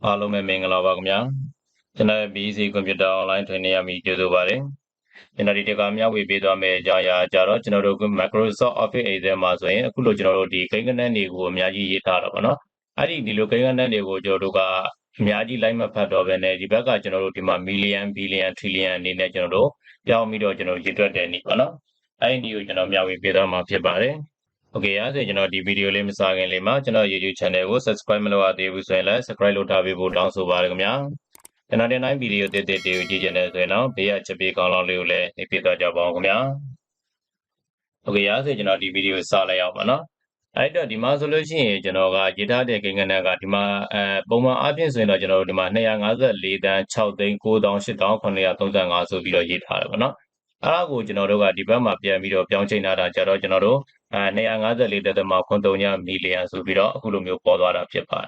အားလုံးပဲမင်္ဂလာပါခင်ဗျာကျွန်တော် BC Computer Online Training ရမိကျေးဇူးပါတယ်ကျွန်တော်ဒီတစ်ခါမျှဝေပေးသွားမယ့်အကြောင်းအရာကြတော့ကျွန်တော်တို့ Microsoft Office Excel မှာဆိုရင်အခုလိုကျွန်တော်တို့ဒီကိန်းဂဏန်းတွေကိုအများကြီးရေးထားတော့ဗောနော်အဲ့ဒီလိုကိန်းဂဏန်းတွေကိုကျွန်တော်တို့ကအများကြီးလိုက်မဖတ်တော့ဘဲနဲ့ဒီဘက်ကကျွန်တော်တို့ဒီမှာ million billion trillion အနေနဲ့ကျွန်တော်တို့ပြောင်းပြီးတော့ကျွန်တော်ရေးတွက်တဲ့နည်းဗောနော်အဲ့ဒီနည်းကိုကျွန်တော်မျှဝေပေးသွားမှာဖြစ်ပါတယ်โอเคအားဆိုကျွန်တော်ဒီဗီဒီယိုလေးမစခင်လေးမှာကျွန်တော် YouTube channel ကို subscribe မလုပ်ရသေးဘူးဆိုရင်လည်း subscribe လုပ်ထားပေးဖို့တောင်းဆိုပါတယ်ခင်ဗျာကျွန်တော်တင်တိုင်းဗီဒီယိုတစ်တွေကိုကြည့်ကြတယ်ဆိုရင်တော့ဘေးကချက်ပေးကောင်းလောက်လေးကိုလည်းနှိပ်ပြသွားကြပါအောင်ခင်ဗျာโอเคအားဆိုကျွန်တော်ဒီဗီဒီယိုစလိုက်အောင်ပါနော်အဲ့တော့ဒီမှာဆိုလို့ရှိရင်ကျွန်တော်ကရေးထားတဲ့ကိန်းဂဏန်းကဒီမှာပုံမှန်အားဖြင့်ဆိုရင်တော့ကျွန်တော်တို့ဒီမှာ254တန်း6သိန်း9,8935ဆိုပြီးတော့ရေးထားတယ်ပေါ့နော်အဲ့ဒါကိုကျွန်တော်တို့ကဒီဘက်မှာပြန်ပြီးတော့ပြောင်းချိန်ထားတာကြတော့ကျွန်တော်တို့254.93 မီလီယံဆိုပြီးတော့အခုလိုမျိုးပေါ်သွားတာဖြစ်ပါတယ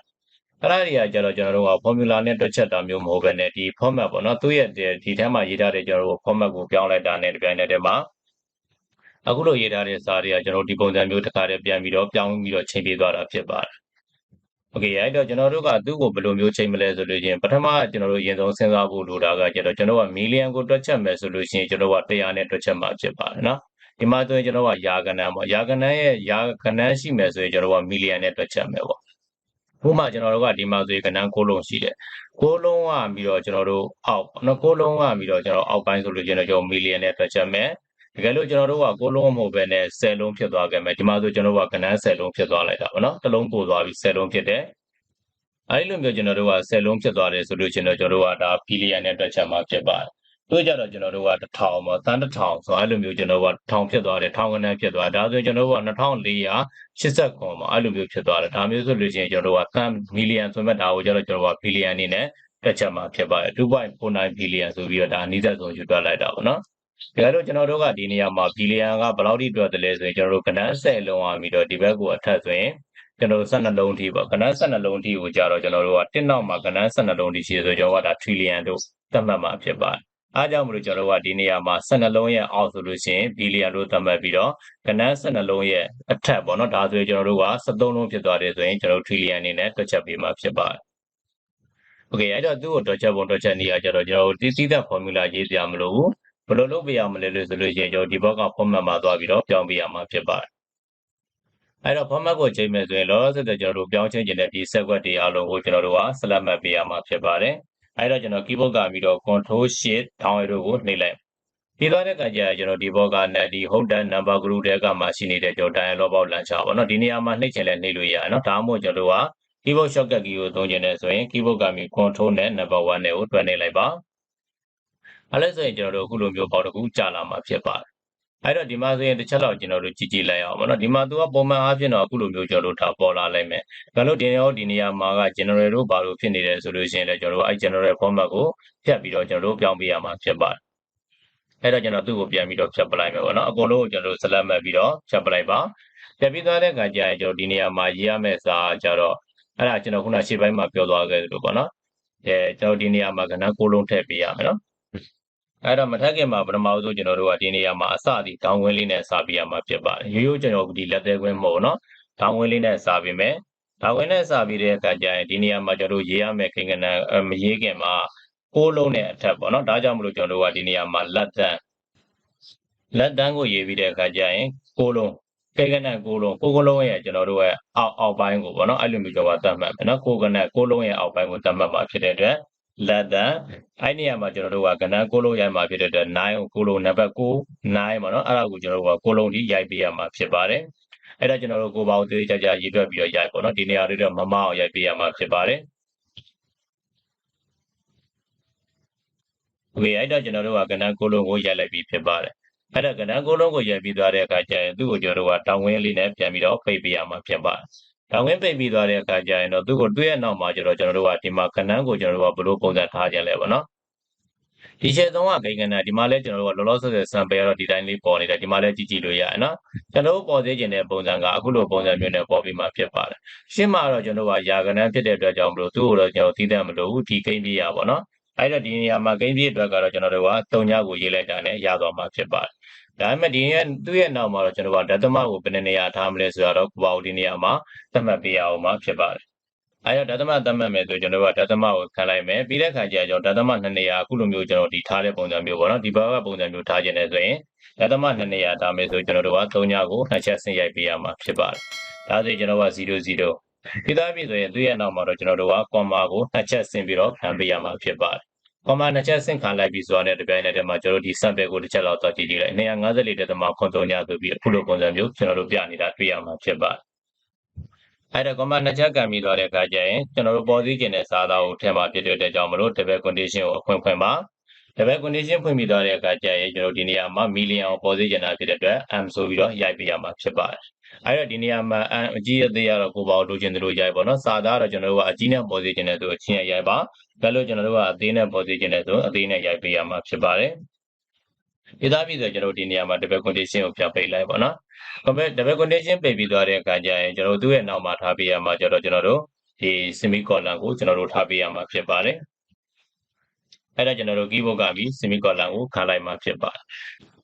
်အဲ့ဒါတွေကကြတော့ကျွန်တော်တို့က formula နဲ့တွက်ချက်တာမျိုးမဟုတ်ဘဲနဲ့ဒီ format ပေါ့နော်သူ့ရဲ့ဒီထဲမှာရေးထားတဲ့ကျွန်တော်တို့ format ကိုပြောင်းလိုက်တာနဲ့ဒီပိုင်းနဲ့တည်းမှာအခုလိုရေးထားတဲ့စာတွေကကျွန်တော်ဒီပုံစံမျိုးတစ်ခါတည်းပြန်ပြီးတော့ပြောင်းပြီးတော့ချိန်ပေးသွားတာဖြစ်ပါတယ်โอเคအဲ့တော့ကျွန်တော်တို့ကသူ့ကိုဘယ်လိုမျိုးချိန်မလဲဆိုလို့ချင်းပထမကျွန်တော်တို့ရင်ဆုံးစဉ်းစားဖို့လိုတာကကျတော့ကျွန်တော်ကမီလီယံကိုတွက်ချက်မယ်ဆိုလို့ရှိရင်ကျွန်တော်က100နဲ့တွက်ချက်မှာဖြစ်ပါတယ်နော်ဒီမှာဆိုရင်ကျွန်တော်ကရာဂဏန်းပေါ့ရာဂဏန်းရဲ့ရာဂဏန်းရှိမယ်ဆိုရင်ကျွန်တော်ကမီလီယံနဲ့တွက်ချက်မယ်ပေါ့ဥပမာကျွန်တော်တို့ကဒီမှာဆိုရင်ကဏ္ဍ6လုံးရှိတယ်6လုံးကပြီးတော့ကျွန်တော်တို့အောက်နော်6လုံးကပြီးတော့ကျွန်တော်အောက်ပိုင်းဆိုလို့ကျွန်တော်မီလီယံနဲ့တွက်ချက်မယ်တကယ်လို့ကျွန်တော်တို့က6လုံးမဟုတ်ဘဲနဲ့10လုံးဖြစ်သွားခဲ့မယ်ဒီမှာဆိုကျွန်တော်တို့ကကဏ္ဍ10လုံးဖြစ်သွားလိုက်တာပေါ့နော်တစ်လုံးပို့သွားပြီး10လုံးဖြစ်တယ်အဲ့လိုမျိုးကျွန်တော်တို့က10လုံးဖြစ်သွားတယ်ဆိုလို့ကျွန်တော်တို့ကဒါဘီလီယံနဲ့တွက်ချက်မှာဖြစ်ပါတယ်တို့ကြတော့ကျွန်တော်တို့က1000ပေါ့တန်း1000ဆိုအဲ့လိုမျိုးကျွန်တော်က1000ဖြစ်သွားတယ်1000ခဏဖြစ်သွားဒါဆိုကျွန်တော်တို့က2489ပေါ့အဲ့လိုမျိုးဖြစ်သွားတယ်ဒါမျိုးဆိုလို့ရှိရင်ကျွန်တော်တို့ကတန်းမီလီယံဆိုမဲ့ဒါကိုကျတော့ကျွန်တော်ကဘီလီယံအနေနဲ့တွက်ချက်မှာဖြစ်ပါတယ်2.49ဘီလီယံဆိုပြီးတော့ဒါအနည်းဆုံးယူတွက်လိုက်တာပေါ့နော်ဒါကြတော့ကျွန်တော်တို့ကဒီနေရာမှာဘီလီယံကဘယ်လောက်ထိတွက်တယ်လဲဆိုရင်ကျွန်တော်တို့ကဏ္ဍ10လုံးอ่ะပြီးတော့ဒီဘက်ကိုအထက်ဆိုရင်ကျွန်တော်တို့12လုံးထိပေါ့ကဏ္ဍ12လုံးထိကိုကြာတော့ကျွန်တော်တို့ကတစ်နောက်မှာကဏ္ဍ12လုံးထိရှိတယ်ဆိုကျွန်တော်ကဒါ trillion တို့သတ်မှတ်မှာဖြစ်ပါတယ်အားကြောင့်မလို့ကျွန်တော်တို့ကဒီနေရာမှာ12လုံးရဲ့အောက်ဆိုလို့ရှိရင်ဘီလီယံလို့သတ်မှတ်ပြီးတော့ကဏ္ဍ12လုံးရဲ့အထက်ပေါ့နော်ဒါဆိုရင်ကျွန်တော်တို့က13လုံးဖြစ်သွားတယ်ဆိုရင်ကျွန်တော်တို့ trillion အနေနဲ့တွက်ချက်ပေးမှာဖြစ်ပါတယ်โอเคအဲ့တော့သူ့ကိုတွက်ချက်ပုံတွက်ချက်နည်းကကျတော့ကျွန်တော်တို့တိသက် formula ရေးပြမလို့ဘယ်လိုလုပ်ပြရမလဲလို့ဆိုလို့ရှိရင်ကျွန်တော်ဒီဘက်က format မှာသွားပြီးတော့ပြောင်းပြရမှာဖြစ်ပါတယ်အဲ့တော့ format ကိုချိန်မယ်ဆိုရင်လောလောဆယ်ကျွန်တော်တို့ပြောင်းချိန်ခြင်းတဲ့ဒီ set word တွေအားလုံးကိုကျွန်တော်တို့က select မှတ်ပေးရမှာဖြစ်ပါတယ်အဲ့တော့ကျွန်တော် keyboard ကပြီးတော့ control shift down arrow ကိုနှိပ်လိုက်ပြီးသွားတဲ့အခါကျကျွန်တော်ဒီဘောကဒီ hold down number group တွေကမှရှိနေတဲ့ကျွန်တော် dialog box launcher ပေါ့နော်ဒီနေရာမှာနှိပ်ချင်လဲနှိပ်လို့ရတယ်နော်ဒါမှမဟုတ်ကျွန်တော်တို့က keyboard shortcut key ကိုသုံးချင်တယ်ဆိုရင် keyboard ကပြီး control နဲ့ number 1နဲ့ကိုတွဲနှိပ်လိုက်ပါအဲ့လဲဆိုရင်ကျွန်တော်တို့အခုလိုမျိုးပေါက်တစ်ခုကြာလာမှာဖြစ်ပါတယ်အဲ့တော့ဒီမှာဆိုရင်တစ်ချက်တော့ကျွန်တော်တို့ကြည့်လိုက်အောင်ပေါ့နော်ဒီမှာသူကပုံမှန်အားဖြင့်တော့အခုလိုမျိုးကျွန်တော်တို့ထားပေါ်လာလိုက်မယ်ဒါလို့ဒီနေရာမှာက general တို့ဘာလို့ဖြစ်နေတယ်ဆိုလို့ရှိရင်လည်းကျွန်တော်တို့အဲ့ general format ကိုဖြတ်ပြီးတော့ကျွန်တော်တို့ပြောင်းပေးရမှာဖြစ်ပါတယ်အဲ့တော့ကျွန်တော်သူ့ကိုပြန်ပြီးတော့ဖြတ်ပလိုက်မယ်ပေါ့နော်အကုန်လုံးကိုကျွန်တော်တို့ select မှတ်ပြီးတော့ဖြတ်ပလိုက်ပါဖြတ်ပြီးသွားတဲ့အခါကျရင်ကျွန်တော်ဒီနေရာမှာရေးရမယ့်စာကြတော့အဲ့ဒါကျွန်တော်ခုနရှေ့ပိုင်းမှာပြောသွားခဲ့သလိုပေါ့နော်ကျွန်တော်ဒီနေရာမှာကဏ္ဍ6လုံးထည့်ပေးရမယ်နော်အဲ့တော့မထက်ခင်မှာပထမဆုံးကျွန်တော်တို့ကဒီနေရာမှာအစဒီတောင်းဝင်းလေးနဲ့စာပြရမှာဖြစ်ပါတယ်ရိုးရိုးကျွန်တော်ဒီလက်သေးခွင်းမဟုတ်နော်တောင်းဝင်းလေးနဲ့စာပြမယ်တောင်းဝင်းနဲ့စာပြတဲ့အခါကျရင်ဒီနေရာမှာကျွန်တော်တို့ရေးရမယ့်ကိန်းဂဏန်းမရေးခင်မှာ6လုံးနဲ့အထက်ပေါ့နော်ဒါကြောင့်မလို့ကျွန်တော်တို့ကဒီနေရာမှာလက်တန်းကိုရေးပြီးတဲ့အခါကျရင်6လုံးကိန်းဂဏန်း6လုံး6လုံးရဲ့ကျွန်တော်တို့ရဲ့အောက်ပိုင်းကိုပေါ့နော်အဲ့လိုမျိုးကျွန်တော်ကသတ်မှတ်မယ်နော်6လုံးရဲ့အောက်ပိုင်းကိုသတ်မှတ်မှာဖြစ်တဲ့အတွက်လက်တန်းအဲ့နေရာမှာကျွန်တော်တို့ကကဏ္ဍ6လုံးရိုက်မှာဖြစ်တဲ့အတွက်9ကို6လုံးနံပါတ်9 9ပေါ့နော်အဲ့ဒါကိုကျွန်တော်တို့က6လုံးထိရိုက်ပေးရမှာဖြစ်ပါတယ်အဲ့ဒါကျွန်တော်တို့ကိုပေါ့သေးကြရေးတွက်ပြီးတော့ရိုက်ပေါ့နော်ဒီနေရာလေးတော့မမအောင်ရိုက်ပေးရမှာဖြစ်ပါတယ်โอเคအဲ့တော့ကျွန်တော်တို့ကကဏ္ဍ6လုံးကိုရိုက်လိုက်ပြီးဖြစ်ပါတယ်အဲ့ဒါကဏ္ဍ6လုံးကိုရိုက်ပြီးသွားတဲ့အခါကျရင်သူ့ကိုကျွန်တော်တို့ကတောင်းဝင်းလေးနဲ့ပြန်ပြီးတော့ပိတ်ပေးရမှာဖြစ်ပါတယ်တောင်းဝင်းပိတ်ပြီးသွားတဲ့အခါကျရင်တော့သူ့ကိုတွေ့ရနောက်မှာကျွန်တော်တို့ကဒီမှာကဏ္ဍကိုကျွန်တော်တို့ကဘယ်လိုပုံစံထားကြလဲပေါ့နော်ဒီရှယ်သုံးကဂိမ်းကဏ္ဍဒီမှာလဲကျွန်တော်တို့ကလောလောဆယ်ဆယ် sample တော့ဒီတိုင်းလေးပေါ်နေတယ်ဒီမှာလဲကြည့်လို့ရတယ်နော်ကျွန်တော်တို့ပေါ်သေးခြင်းတဲ့ပုံစံကအခုလိုပုံစံမျိုးနဲ့ပေါ်ပြီးမှဖြစ်ပါတယ်ရှင်းမှာတော့ကျွန်တော်တို့ကရာဂဏန်းဖြစ်တဲ့အတွက်ကြောင့်မလို့သူ့ကိုတော့ကျွန်တော်သိတဲ့မလို့ဘူးဒီဂိမ်းပြေးရပါတော့အဲ့တော့ဒီနေရာမှာဂိမ်းပြေးအတွက်ကတော့ကျွန်တော်တို့က3ညကိုရေးလိုက်တာနဲ့ရသွားမှာဖြစ်ပါတယ်ဒါပေမဲ့ဒီနေ့သူ့ရဲ့နောက်မှာတော့ကျွန်တော်ကဒသမကိုဘယ်နေရာထားမလဲဆိုတော့ကိုပေါ့ဒီနေရာမှာသတ်မှတ်ပေးရအောင်မှာဖြစ်ပါတယ် အဲ့တော့ဒသမသတ်မှတ်မယ်ဆိုကျွန်တော်တို့ကဒသမကိုခံလိုက်မယ်ပြီးတဲ့ခါကျကျွန်တော်ဒသမ2နေရာအခုလိုမျိုးကျွန်တော်ဒီထားတဲ့ပုံစံမျိုးပေါ့နော်ဒီဘက်ကပုံစံမျိုးထားခြင်းနဲ့ဆိုရင်ဒသမ2နေရာထားမယ်ဆိုကျွန်တော်တို့က3ညကို2ချက်ဆင့်ရိုက်ပေးရမှာဖြစ်ပါတယ်ဒါဆိုကျွန်တော်က00ပြီးသားပြီဆိုရင်သူ့ရဲ့နောက်မှာတော့ကျွန်တော်တို့ကကွန်မာကို2ချက်ဆင့်ပြီးတော့ခံပေးရမှာဖြစ်ပါတယ်ကွန်မာ2ချက်ဆင့်ခံလိုက်ပြီးဆိုတော့တပြိုင်နက်တည်းမှာကျွန်တော်တို့ဒီ sample ကိုတစ်ချက်လောက်တော့ကြည့်ကြည့်လိုက်254.3ညဆိုပြီးအခုလိုပုံစံမျိုးကျွန်တော်တို့ပြနေတာတွေ့ရမှာဖြစ်ပါတယ်အဲ့တော့ comma 2ချက်ကန်ပြီးတော့တဲ့အခါကျရင်ကျွန်တော်တို့ပေါ်စည်းကျင်တဲ့စာသားကိုထည့်မှာဖြစ်တဲ့အတွက်ကြောင့်မလို့ double condition ကိုအခွင့်ဖွင့်ပါ double condition ဖွင့်ပြီးတော့တဲ့အခါကျရင်ကျွန်တော်ဒီနေရာမှာ million ကိုပေါ်စည်းကျင်တာဖြစ်တဲ့အတွက် m ဆိုပြီးတော့ရိုက်ပေးရမှာဖြစ်ပါတယ်အဲ့တော့ဒီနေရာမှာ m အကြီးအသေးကတော့ကိုပေါ့လိုချင်တယ်လို့ရိုက်ပါတော့စာသားတော့ကျွန်တော်တို့ကအကြီးနဲ့ပေါ်စည်းကျင်တဲ့ဆိုအချင်းရိုက်ပါဒါလို့ကျွန်တော်တို့ကအသေးနဲ့ပေါ်စည်းကျင်တဲ့ဆိုအသေးနဲ့ရိုက်ပေးရမှာဖြစ်ပါတယ်ဒီသားပြီးဆိုကျွန်တော်ဒီနေရာမှာ double condition ကိုပြန်ပိတ်လိုက်ပါနော်double condition ပိတ်ပြီးသွားတဲ့အခါကျရင်ကျွန်တော်တို့ရဲ့နောက်မှာထားပေးရမှာကျတော့ကျွန်တော်တို့ဒီ semicolon ကိုကျွန်တော်တို့ထားပေးရမှာဖြစ်ပါတယ်အဲ့ဒါကျွန်တော်တို့ keyboard ကပြီး semicolon ကိုခံလိုက်မှာဖြစ်ပါတယ်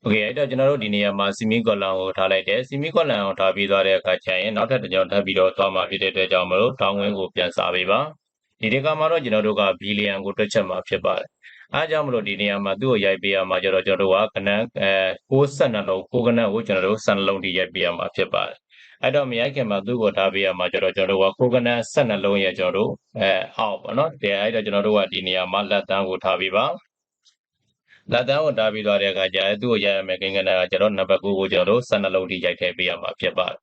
โอเคအဲ့တော့ကျွန်တော်တို့ဒီနေရာမှာ semicolon ကိုထားလိုက်တယ် semicolon ကိုထားပြီးသွားတဲ့အခါကျရင်နောက်ထပ်တစ်ကြောင်းထပ်ပြီးတော့သွားမှာဖြစ်တဲ့အတွက်ကြောင့်မလို့တောင်းဝင်းကိုပြန်စာပေးပါဒီတစ်ခါမှာတော့ကျွန်တော်တို့က billion ကိုတွက်ချက်မှာဖြစ်ပါတယ်အားကြောင့်မလို့ဒီနေရာမှာသူ့ကိုရိုက်ပေးရမှာကျတော့ကျွန်တော်တို့ကကဏ္ဍ62လုံးကိုကဏ္ဍကိုကျွန်တော်တို့12လုံးထိရိုက်ပေးရမှာဖြစ်ပါတယ်အဲ့တော့မရိုက်ခင်မှာသူ့ကိုထားပေးရမှာကျတော့ကျွန်တော်တို့ကကိုကဏ္ဍ12လုံးရဲ့ကျွန်တော်တို့အောက်ပေါ့နော်ဒီအဲ့တော့ကျွန်တော်တို့ကဒီနေရာမှာလက်တန်းကိုထားပေးပါလက်တန်းကိုထားပြီးသွားတဲ့အခါကျရင်သူ့ကိုရိုက်ရမယ်ကိန်းကဏ္ဍကကျွန်တော်နံပါတ်9ကိုကျွန်တော်တို့12လုံးထိရိုက်ထည့်ပေးရမှာဖြစ်ပါတယ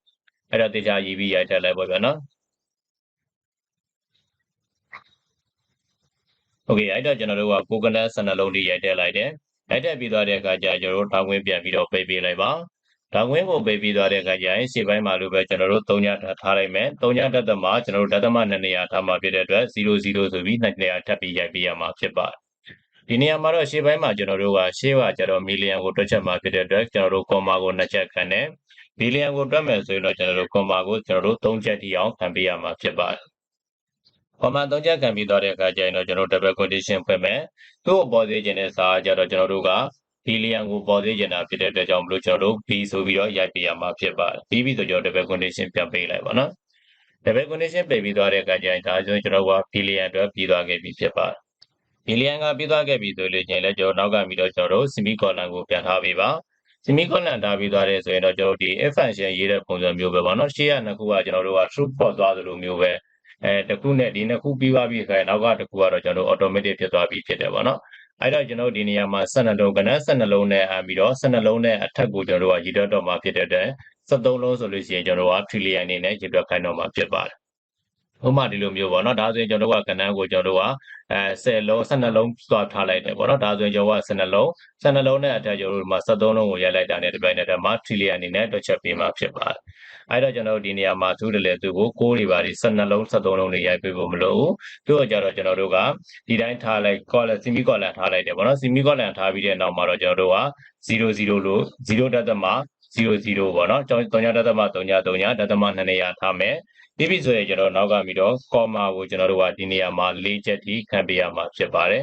်အဲ့တော့တေချာရေးပြီးရိုက်ထည့်လိုက်ပါဗျာနော်โอเคအဲ့တော့ကျွန်တော်တို့ကကိုကနက်12လုံးထိရိုက်တက်လိုက်တယ်ရိုက်တက်ပြီးသွားတဲ့အခါကျကျွန်တော်တို့ထောင်ခွင်းပြန်ပြီးတော့ပိတ်ပေးလိုက်ပါထောင်ခွင်းကိုပိတ်ပြီးသွားတဲ့အခါကျရင်ရှေ့ပိုင်းမှာလိုပဲကျွန်တော်တို့3ညထားလိုက်မယ်3ညတက်သက်မှာကျွန်တော်တို့ဒသမ2နေရာထားမှာဖြစ်တဲ့အတွက်00ဆိုပြီး2နေရာထပ်ပြီးရိုက်ပေးရမှာဖြစ်ပါတယ်ဒီနေရာမှာတော့ရှေ့ပိုင်းမှာကျွန်တော်တို့ကရှေ့ကကျတော့ million ကိုတွက်ချက်မှာဖြစ်တဲ့အတွက်ကျွန်တော်တို့ comma ကို2ချက်ခံတယ် billion ကိုတွက်မယ်ဆိုရင်တော့ကျွန်တော်တို့ comma ကိုကျွန်တော်တို့3ချက်ထိအောင်ခံပေးရမှာဖြစ်ပါတယ်comma 3ချက်ခံပြီးသွားတဲ့အခါကျရင်တော့ကျွန်တော် double condition ဖွင့်မယ်သူ့ကိုပေါ်သေးခြင်းတဲ့စာကြတော့ကျွန်တော်တို့က billion ကိုပေါ်သေးခြင်းတာဖြစ်တဲ့အတွက်ကြောင့်မလို့ကျွန်တော်တို့ b ဆိုပြီးတော့ရိုက်ပေးရမှာဖြစ်ပါတယ်ပြီးဆိုကျွန်တော် double condition ပြန်ပေးလိုက်ပါနော် double condition ပေးပြီးသွားတဲ့အခါကျရင်ဒါဆိုရင်ကျွန်တော်က billion အတွက်ပြီးသွားခဲ့ပြီဖြစ်ပါတယ် billion ကပြီးသွားခဲ့ပြီဆိုလို့ချင်းလည်းကျွန်တော်နောက်ကပြီးတော့ကျွန်တော်တို့ semicolon ကိုပြန်ထားပေးပါ semicolon ထားပြီးသွားတယ်ဆိုရင်တော့ကျွန်တော်ဒီ if function ရေးတဲ့ပုံစံမျိုးပဲပေါ့နော်ရှေ့ကနှစ်ခုကကျွန်တော်တို့က true ပေါ်သွားသလိုမျိုးပဲတခုနဲ့ဒီနှစ်ခုပြီးသွားပြီဆိုရင်နောက်ကတစ်ခုကတော့ကျွန်တော်တို့ automatic ဖြစ်သွားပြီဖြစ်တယ်ပေါ့နော်အဲ့တော့ကျွန်တော်ဒီနေရာမှာ12လုံးကဏ္ဍ12လုံးနဲ့ပြီးတော့12လုံးနဲ့အထက်ကိုကျွန်တော်တို့ကရေးတော့မှာဖြစ်တဲ့အတွက်73လုံးဆိုလို့ရှိရင်ကျွန်တော်တို့က trillion အနေနဲ့ရေးတွက်ခိုင်းတော့မှာဖြစ်ပါတယ်ဥပမာဒီလိုမျိုးပေါ့နော်ဒါဆိုရင်ကျွန်တော်တို့ကကဏ္ဍကိုကျွန်တော်တို့က10လုံး12လုံးသွားထားလိုက်တယ်ပေါ့နော်ဒါဆိုရင်ကျွန်တော်က12လုံးနဲ့အထက်ကျွန်တော်တို့မှာ73လုံးကိုရိုက်လိုက်တာနဲ့ဒီပိုင်းနဲ့တည်းမှာ trillion အနေနဲ့တွက်ချက်ပေးမှာဖြစ်ပါတယ်အဲ့တော့ကျွန်တော်တို့ဒီနေရာမှာသူ့တလေသူ့ကို6တွေပါဒီ12လုံး73လုံးတွေရိုက်ပေးဖို့မလိုဘူးသူ့ကိုကြတော့ကျွန်တော်တို့ကဒီတိုင်းထားလိုက် column semicolon ထားလိုက်တယ်ပေါ့နော် semicolon ထားပြီးတဲ့နောက်မှာတော့ကျွန်တော်တို့က00လို့0.00ပေါ့နော်3.3.3ဒသမ2နေရာထားမယ်ပြီးပြီဆိုရင်ကျွန်တော်နောက်ကပြီးတော့ comma ကိုကျွန်တော်တို့ကဒီနေရာမှာ4ချက်ထိခံပေးရမှာဖြစ်ပါတယ်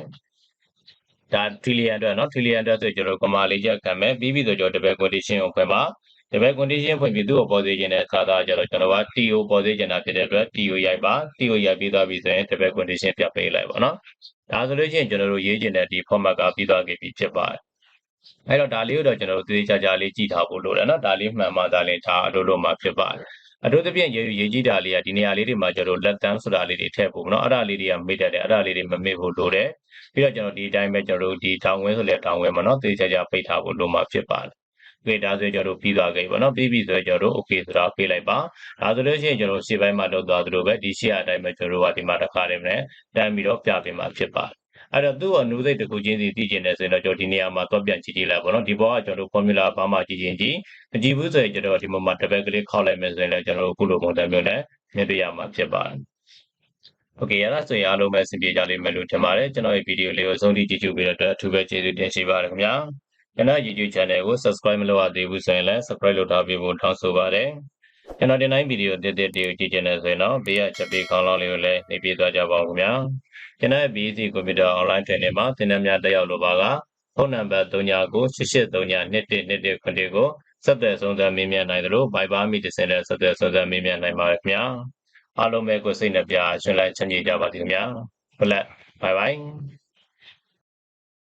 ဒါ trillion အတွက်เนาะ trillion အတွက်ဆိုကျွန်တော် comma 4ချက်ခံမယ်ပြီးပြီဆိုကျွန်တော် double condition ကိုဖွင့်ပါ double condition ဖွင့်ပြီးသူ့ကိုပေါ်သေးခြင်းနဲ့စာသားကြတော့ကျွန်တော်က t ကိုပေါ်သေးခြင်းတာဖြစ်တဲ့အတွက် t ကိုရိုက်ပါ t ကိုရိုက်ပြီးသွားပြီဆိုရင် double condition ပြပေးလိုက်ပါเนาะဒါဆိုလို့ရှိရင်ကျွန်တော်တို့ရေးခြင်းတဲ့ဒီ format ကပြီးသွားခဲ့ပြီဖြစ်ပါတယ်အဲ့တော့ဒါလေးကိုတော့ကျွန်တော်တို့သေချာချာလေးကြည့်ထားဖို့လိုတယ်เนาะဒါလေးမှန်မှသာလင်ထားအလုပ်လုပ်မှာဖြစ်ပါတယ်အထူးသဖြင့်ရေးကြည့်တာလေးကဒီနေရာလေးတွေမှာကျွန်တော်လက်တန်းဆိုတာလေးတွေထည့်ဖို့เนาะအဲ့ဒါလေးတွေကမေ့တတ်တယ်အဲ့ဒါလေးတွေမမေ့ဖို့လိုတယ်ပြီးတော့ကျွန်တော်ဒီအတိုင်းပဲကျွန်တော်တို့ဒီထောင်ဝင်းဆိုလဲထောင်ဝင်းမှာเนาะသေချာချာပိတ်ထားဖို့လိုမှာဖြစ်ပါတယ်ဒါဆိုကျွန်တော်တို့ပြီးသွားခဲ့ပြီပေါ့နော်ပြီးပြီဆိုတော့ကျွန်တော်တို့ okay ဆိုတာပေးလိုက်ပါဒါဆိုလို့ရှိရင်ကျွန်တော်ရှေ့ပိုင်းမှာလောက်သွားသလိုပဲဒီရှေ့အတိုင်းပဲကျွန်တော်တို့ကဒီမှာတစ်ခါတည်းနဲ့တန်းပြီးတော့ပြပေးမှာဖြစ်ပါတယ်အဲ့တော့သူ့ကိုနူးစိတ်တစ်ခုချင်းစီသိကျင်တယ်ဆိုရင်တော့ကျွန်တော်ဒီနေရာမှာတော့ပြန်ကြည့်ကြည့်လိုက်ပေါ့နော်ဒီဘောကကျွန်တော်တို့ formula ဘာမှကြည့်ချင်းကြည့်မကြည့်ဘူးဆိုရင်ကျွန်တော်ဒီမှာတပတ်ကလေးခောက်လိုက်မယ်ဆိုရင်လည်းကျွန်တော်တို့ခုလိုပုံစံမျိုးနဲ့မြင်တွေ့ရမှာဖြစ်ပါတယ်โอเคအဲ့ဒါဆိုရင်အားလုံးပဲအဆင်ပြေကြလိမ့်မယ်လို့ထင်ပါတယ်ကျွန်တော်ရဲ့ဗီဒီယိုလေးကိုအဆုံးထိကြည့်ကြပြီးတော့အထူးပဲကျေးဇူးတင်ရှိပါတယ်ခင်ဗျာကျွန်တော် YouTube channel ကို subscribe မလုပ်ရသေးဘူးဆိုရင်လည်း subscribe လုပ်ထားပေးဖို့တောင်းဆိုပါတယ်ကျွန်တော်ဒီတိုင်းဗီဒီယိုတစ်တွေကိုကြည့်ချင်တယ်ဆိုရင်တော့ဘေးကချက်ပေးခေါင်းလောင်းလေးကိုလည်းနေပြသွားကြပါဦးခင်ဗျာကျွန်တော်ရဲ့ BEC Computer Online Training မှာသင်တန်းများတက်ရောက်လိုပါကဖုန်းနံပါတ်3998832121ကိုဆက်သွယ်စုံစမ်းမေးမြန်းနိုင်သလို Viber မိတ်တစ်စင်နဲ့ဆက်သွယ်စုံစမ်းမေးမြန်းနိုင်ပါတယ်ခင်ဗျာ အားလုံးပဲကိုယ်စိတ်နှပြရှင်လန်းချမ်းမြေ့ကြပါစေခင်ဗျာ Black bye bye